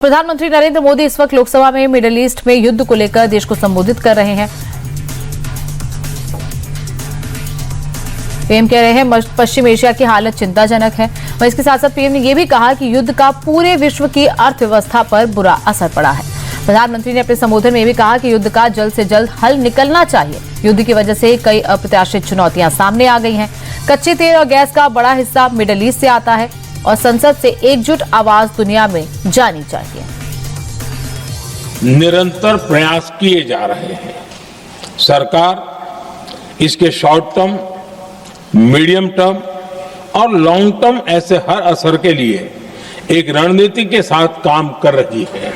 प्रधानमंत्री नरेंद्र मोदी इस वक्त लोकसभा में मिडिल ईस्ट में युद्ध को लेकर देश को संबोधित कर रहे हैं। पीएम कह रहे हैं पश्चिम एशिया की हालत चिंताजनक है। वहीं इसके साथ साथ पीएम ने यह भी कहा कि युद्ध का पूरे विश्व की अर्थव्यवस्था पर बुरा असर पड़ा है। प्रधानमंत्री ने अपने संबोधन में भी कहा कि युद्ध का जल्द से जल्द हल निकलना चाहिए। युद्ध की वजह से कई अप्रत्याशित चुनौतियां सामने आ गई हैं। कच्चे तेल और गैस का बड़ा हिस्सा मिडिल ईस्ट से आता है और संसद से एकजुट आवाज दुनिया में जानी चाहिए। निरंतर प्रयास किए जा रहे हैं। सरकार इसके शॉर्ट टर्म, मीडियम टर्म और लॉन्ग टर्म ऐसे हर असर के लिए एक रणनीति के साथ काम कर रही है।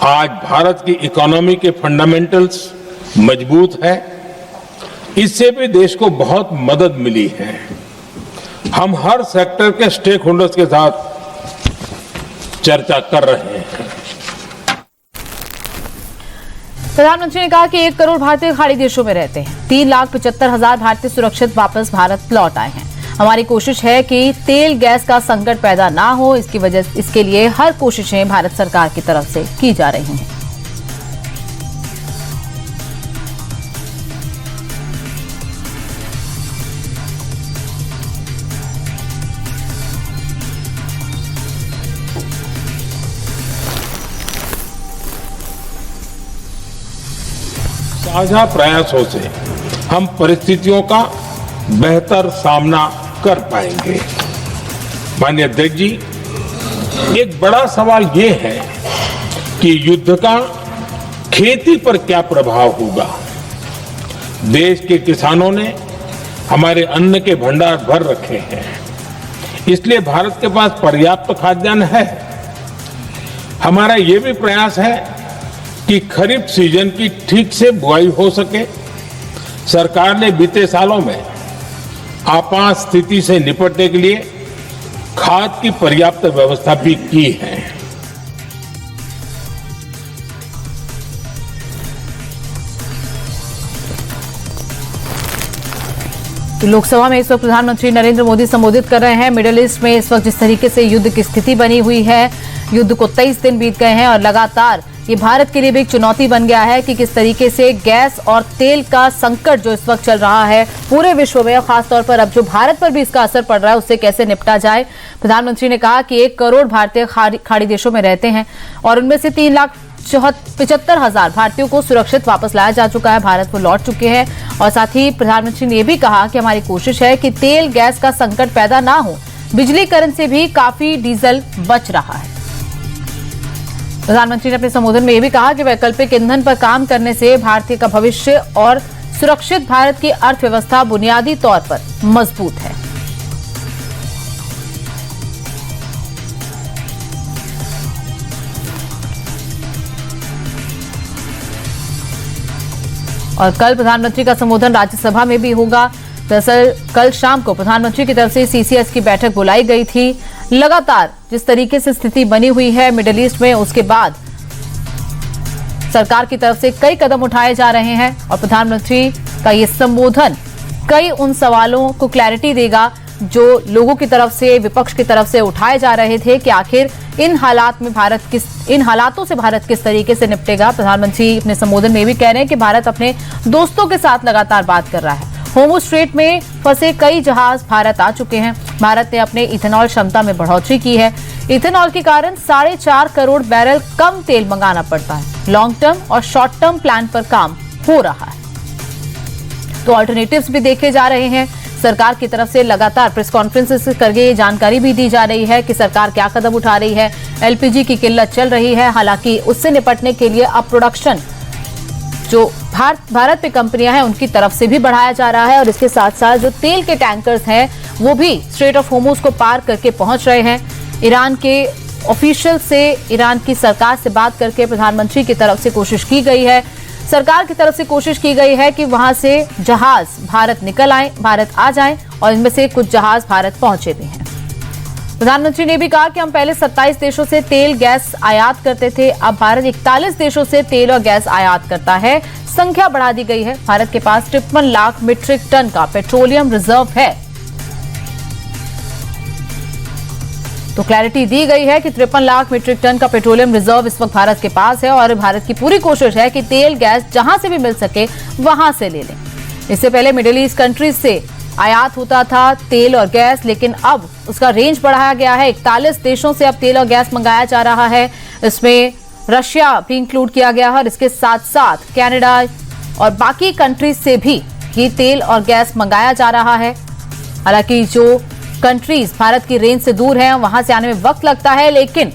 आज भारत की इकोनॉमी के फंडामेंटल्स मजबूत है। इससे भी देश को बहुत मदद मिली है। हम हर सेक्टर के स्टेक होल्डर्स के साथ चर्चा कर रहे हैं। प्रधानमंत्री ने कहा कि 1 करोड़ भारतीय खाड़ी देशों में रहते हैं। 3,75,000 भारतीय सुरक्षित वापस भारत लौट आए हैं। हमारी कोशिश है कि तेल गैस का संकट पैदा ना हो। इसके लिए हर कोशिशें भारत सरकार की तरफ से की जा रही हैं। साझा प्रयासों से हम परिस्थितियों का बेहतर सामना कर पाएंगे। माननीय अध्यक्ष जी, एक बड़ा सवाल ये है कि युद्ध का खेती पर क्या प्रभाव होगा। देश के किसानों ने हमारे अन्न के भंडार भर रखे हैं, इसलिए भारत के पास पर्याप्त खाद्यान्न है। हमारा ये भी प्रयास है कि खरीफ सीजन की ठीक से बुआई हो सके। सरकार ने बीते सालों में आपात स्थिति से निपटने के लिए खाद की पर्याप्त व्यवस्था भी की है। लोकसभा में इस वक्त प्रधानमंत्री नरेंद्र मोदी संबोधित कर रहे हैं। मिडिल ईस्ट में इस वक्त जिस तरीके से युद्ध की स्थिति बनी हुई है, युद्ध को 23 दिन बीत गए हैं और लगातार ये भारत के लिए भी एक चुनौती बन गया है कि किस तरीके से गैस और तेल का संकट जो इस वक्त चल रहा है पूरे विश्व में, खासतौर पर अब जो भारत पर भी इसका असर पड़ रहा है, उससे कैसे निपटा जाए। प्रधानमंत्री ने कहा कि 1 करोड़ भारतीय खाड़ी देशों में रहते हैं और उनमें से 3,75,000 भारतीयों को सुरक्षित वापस लाया जा चुका है। भारत वो लौट चुके हैं। और साथ ही प्रधानमंत्री ने यह भी कहा कि हमारी कोशिश है कि तेल गैस का संकट पैदा ना हो। बिजलीकरण से भी काफी डीजल बच रहा है। प्रधानमंत्री ने अपने संबोधन में यह भी कहा कि वैकल्पिक ईंधन पर काम करने से भारतीय का भविष्य और सुरक्षित भारत की अर्थव्यवस्था बुनियादी तौर पर मजबूत है। और कल प्रधानमंत्री का संबोधन राज्यसभा में भी होगा। दरअसल कल शाम को प्रधानमंत्री की तरफ से सीसीएस की बैठक बुलाई गई थी। लगातार जिस तरीके से स्थिति बनी हुई है मिडिल ईस्ट में, उसके बाद सरकार की तरफ से कई कदम उठाए जा रहे हैं और प्रधानमंत्री का ये संबोधन कई उन सवालों को क्लैरिटी देगा जो लोगों की तरफ से, विपक्ष की तरफ से उठाए जा रहे थे कि आखिर इन हालातों से भारत किस तरीके से निपटेगा। प्रधानमंत्री अपने संबोधन में भी कह रहे हैं कि भारत अपने दोस्तों के साथ लगातार बात कर रहा है। होर्मुज़ स्ट्रेट में फंसे कई जहाज भारत आ चुके हैं। भारत ने अपने इथेनॉल क्षमता में बढ़ोतरी की है। इथेनॉल के कारण 4.5 करोड़ बैरल कम तेल मंगाना पड़ता है। लॉन्ग टर्म और शॉर्ट टर्म प्लान पर काम हो रहा है, तो अल्टरनेटिव्स भी देखे जा रहे हैं। सरकार की तरफ से लगातार प्रेस कॉन्फ्रेंसेस करके ये जानकारी भी दी जा रही है कि सरकार क्या कदम उठा रही है। एलपीजी की किल्लत चल रही है, हालांकि उससे निपटने के लिए अब प्रोडक्शन जो भारत पे कंपनियां हैं उनकी तरफ से भी बढ़ाया जा रहा है। और इसके साथ साथ जो तेल के टैंकर्स हैं वो भी स्ट्रेट ऑफ होर्मुज़ को पार करके पहुंच रहे हैं। ईरान के ऑफिशियल से, ईरान की सरकार से बात करके प्रधानमंत्री की तरफ से कोशिश की गई है, सरकार की तरफ से कोशिश की गई है कि वहां से जहाज भारत निकल आए, भारत आ जाएं और इनमें से कुछ जहाज भारत पहुंचे भी हैं। प्रधानमंत्री ने भी कहा कि हम पहले 27 देशों से तेल गैस आयात करते थे, अब भारत 41 देशों से तेल और गैस आयात करता है। संख्या बढ़ा दी गई है। भारत के पास 53 लाख मीट्रिक टन का पेट्रोलियम रिजर्व है। तो क्लैरिटी दी गई है कि 53 लाख मीट्रिक टन का पेट्रोलियम रिजर्व इस वक्त भारत के पास है और भारत की पूरी कोशिश है कि तेल गैस जहां से भी मिल सके वहां से ले लें। इससे पहले मिडिल ईस्ट कंट्रीज से आयात होता था तेल और गैस, लेकिन अब उसका रेंज बढ़ाया गया है। 41 देशों से अब तेल और गैस मंगाया जा रहा है। इसमें रशिया भी इंक्लूड किया गया है और इसके साथ साथ कनाडा और बाकी कंट्रीज से भी ये तेल और गैस मंगाया जा रहा है। हालांकि जो कंट्रीज भारत की रेंज से दूर हैं वहां से आने में वक्त लगता है, लेकिन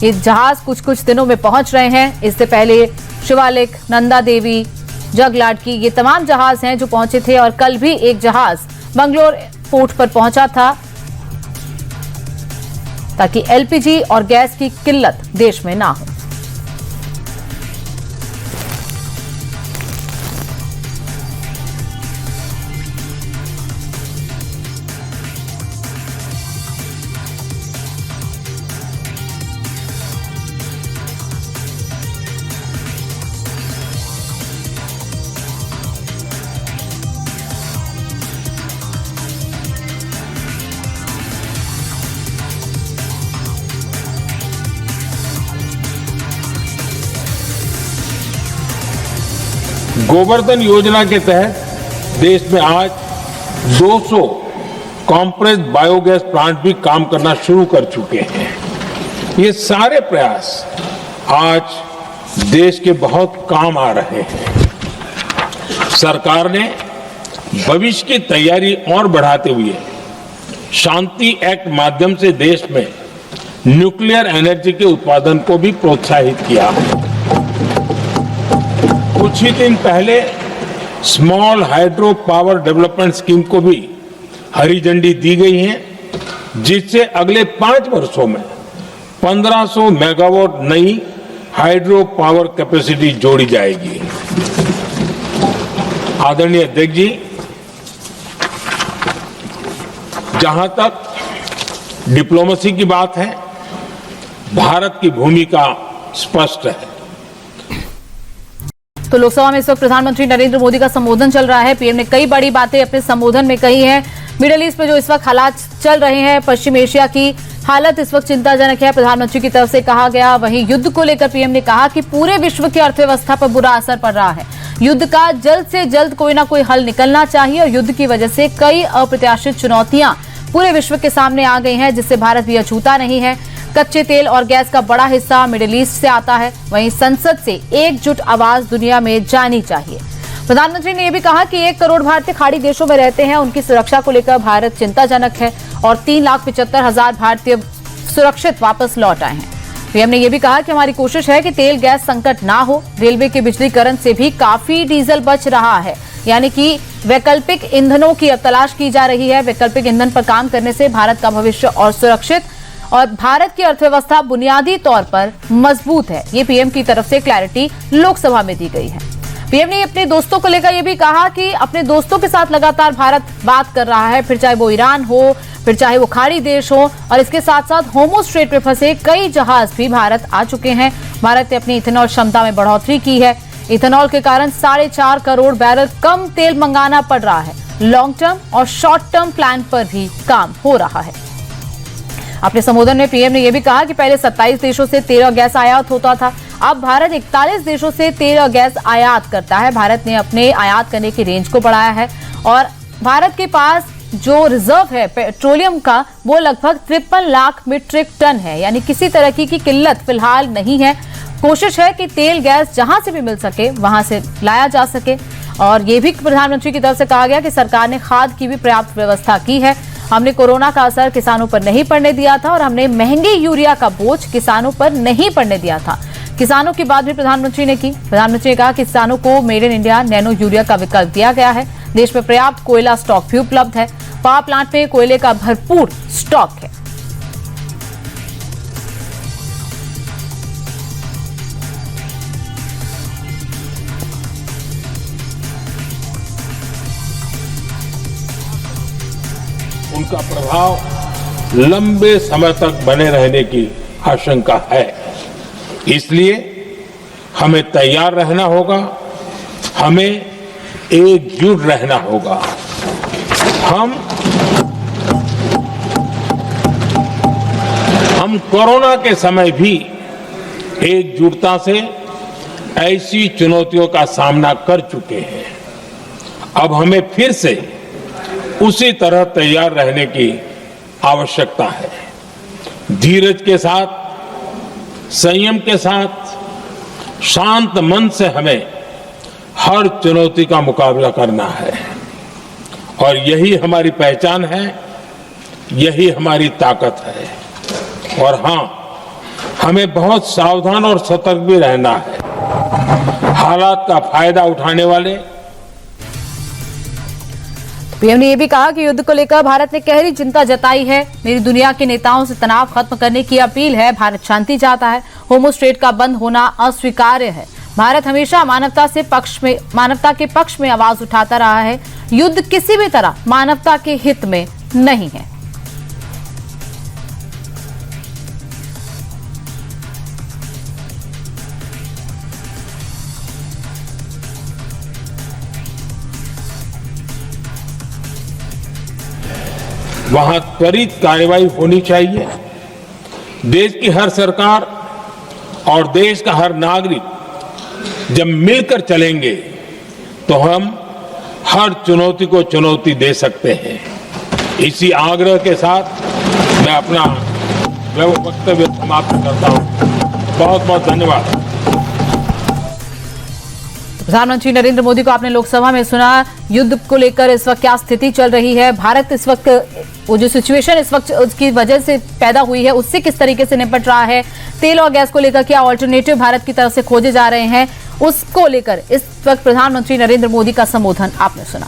ये जहाज कुछ कुछ दिनों में पहुंच रहे हैं। इससे पहले शिवालिक, नंदा देवी, जगलाट की ये तमाम जहाज हैं जो पहुंचे थे और कल भी एक जहाज बंगलोर पोर्ट पर पहुंचा था ताकि एलपीजी और गैस की किल्लत देश में ना हो। गोवर्धन योजना के तहत देश में आज 200 कॉम्प्रेस्ड बायोगैस प्लांट भी काम करना शुरू कर चुके हैं। ये सारे प्रयास आज देश के बहुत काम आ रहे हैं। सरकार ने भविष्य की तैयारी और बढ़ाते हुए शांति एक्ट माध्यम से देश में न्यूक्लियर एनर्जी के उत्पादन को भी प्रोत्साहित किया है। कुछ ही दिन पहले small hydro power development scheme को भी हरी झंडी दी गई है, जिससे अगले 5 वर्षों में 1500 मेगावाट नई हाइड्रो पावर कैपेसिटी जोड़ी जाएगी। आदरणीय अध्यक्ष जी, जहां तक डिप्लोमेसी की बात है, भारत की भूमिका स्पष्ट है। तो लोकसभा में इस वक्त प्रधानमंत्री नरेंद्र मोदी का संबोधन चल रहा है। पीएम ने कई बड़ी बातें अपने संबोधन में कही हैं। मिडिल ईस्ट में जो इस वक्त हालात चल रहे हैं, पश्चिम एशिया की हालत इस वक्त चिंताजनक है, प्रधानमंत्री की तरफ से कहा गया। वहीं युद्ध को लेकर पीएम ने कहा कि पूरे विश्व की अर्थव्यवस्था पर बुरा असर पड़ रहा है। युद्ध का जल्द से जल्द कोई ना कोई हल निकलना चाहिए और युद्ध की वजह से कई अप्रत्याशित चुनौतियां पूरे विश्व के सामने आ गई हैं, जिससे भारत भी अछूता नहीं है। कच्चे तेल और गैस का बड़ा हिस्सा मिडिल ईस्ट से आता है। वहीं संसद से एकजुट आवाज दुनिया में जानी चाहिए। प्रधानमंत्री ने यह भी कहा कि 1 करोड़ भारतीय खाड़ी देशों में रहते हैं, उनकी सुरक्षा को लेकर भारत चिंताजनक है और 3,75,000 भारतीय सुरक्षित वापस लौट आए हैं। पीएम ने यह भी कहा कि हमारी कोशिश है कि तेल गैस संकट ना हो। रेलवे के बिजलीकरण से भी काफी डीजल बच रहा है, यानी कि वैकल्पिक ईंधनों की अब तलाश की जा रही है। वैकल्पिक ईंधन पर काम करने से भारत का भविष्य और सुरक्षित और भारत की अर्थव्यवस्था बुनियादी तौर पर मजबूत है। ये पीएम की तरफ से क्लैरिटी लोकसभा में दी गई है। पीएम ने अपने दोस्तों को लेकर यह भी कहा कि अपने दोस्तों के साथ लगातार भारत बात कर रहा है, फिर चाहे वो ईरान हो, फिर चाहे वो खाड़ी देश हो, और इसके साथ साथ होर्मुज़ स्ट्रेट में फंसे कई जहाज भी भारत आ चुके हैं। भारत ने अपनी इथेनॉल क्षमता में बढ़ोतरी की है। इथेनॉल के कारण 4.5 करोड़ बैरल कम तेल मंगाना पड़ रहा है। लॉन्ग टर्म और शॉर्ट टर्म प्लान पर भी काम हो रहा है। अपने संबोधन में पीएम ने यह भी कहा कि पहले 27 देशों से तेल और गैस आयात होता था, अब भारत 41 देशों से तेल और गैस आयात करता है। भारत ने अपने आयात करने की रेंज को बढ़ाया है और भारत के पास जो रिजर्व है पेट्रोलियम का वो लगभग 53 लाख मीट्रिक टन है, यानी किसी तरह की किल्लत फिलहाल नहीं है। कोशिश है कि तेल गैस जहां से भी मिल सके वहां से लाया जा सके। और ये भी प्रधानमंत्री की तरफ से कहा गया कि सरकार ने खाद की भी पर्याप्त व्यवस्था की है। हमने कोरोना का असर किसानों पर नहीं पड़ने दिया था और हमने महंगे यूरिया का बोझ किसानों पर नहीं पड़ने दिया था। किसानों की बात भी प्रधानमंत्री ने की। प्रधानमंत्री ने कहा कि किसानों को made in India nano urea का विकल्प दिया गया है। देश में पर्याप्त कोयला स्टॉक भी उपलब्ध है। पावर प्लांट में कोयले का भरपूर स्टॉक है। उनका प्रभाव लंबे समय तक बने रहने की आशंका है। इसलिए हमें तैयार रहना होगा, हमें एकजुट रहना होगा। हम हम कोरोना के समय भी एकजुटता से ऐसी चुनौतियों का सामना कर चुके हैं। अब हमें फिर से उसी तरह तैयार रहने की आवश्यकता है। धीरज के साथ, संयम के साथ, शांत मन से हमें हर चुनौती का मुकाबला करना है और यही हमारी पहचान है, यही हमारी ताकत है। और हां, हमें बहुत सावधान और सतर्क भी रहना है। हालात का फायदा उठाने वाले। पीएम ने यह भी कहा कि युद्ध को लेकर भारत ने गहरी चिंता जताई है। मेरी दुनिया के नेताओं से तनाव खत्म करने की अपील है। भारत शांति चाहता है। होमोस्टेट का बंद होना अस्वीकार्य है। भारत हमेशा मानवता के पक्ष में आवाज उठाता रहा है। युद्ध किसी भी तरह मानवता के हित में नहीं है। वहां त्वरित कार्रवाई होनी चाहिए। देश की हर सरकार और देश का हर नागरिक जब मिलकर चलेंगे तो हम हर चुनौती को चुनौती दे सकते हैं। इसी आग्रह के साथ मैं अपना वक्तव्य समाप्त करता हूं। बहुत बहुत धन्यवाद। प्रधानमंत्री नरेंद्र मोदी को आपने लोकसभा में सुना। युद्ध को लेकर इस वक्त क्या स्थिति चल रही है, भारत इस वक्त वो जो सिचुएशन इस वक्त उसकी वजह से पैदा हुई है उससे किस तरीके से निपट रहा है, तेल और गैस को लेकर क्या ऑल्टरनेटिव भारत की तरफ से खोजे जा रहे हैं, उसको लेकर इस वक्त प्रधानमंत्री नरेंद्र मोदी का संबोधन आपने सुना।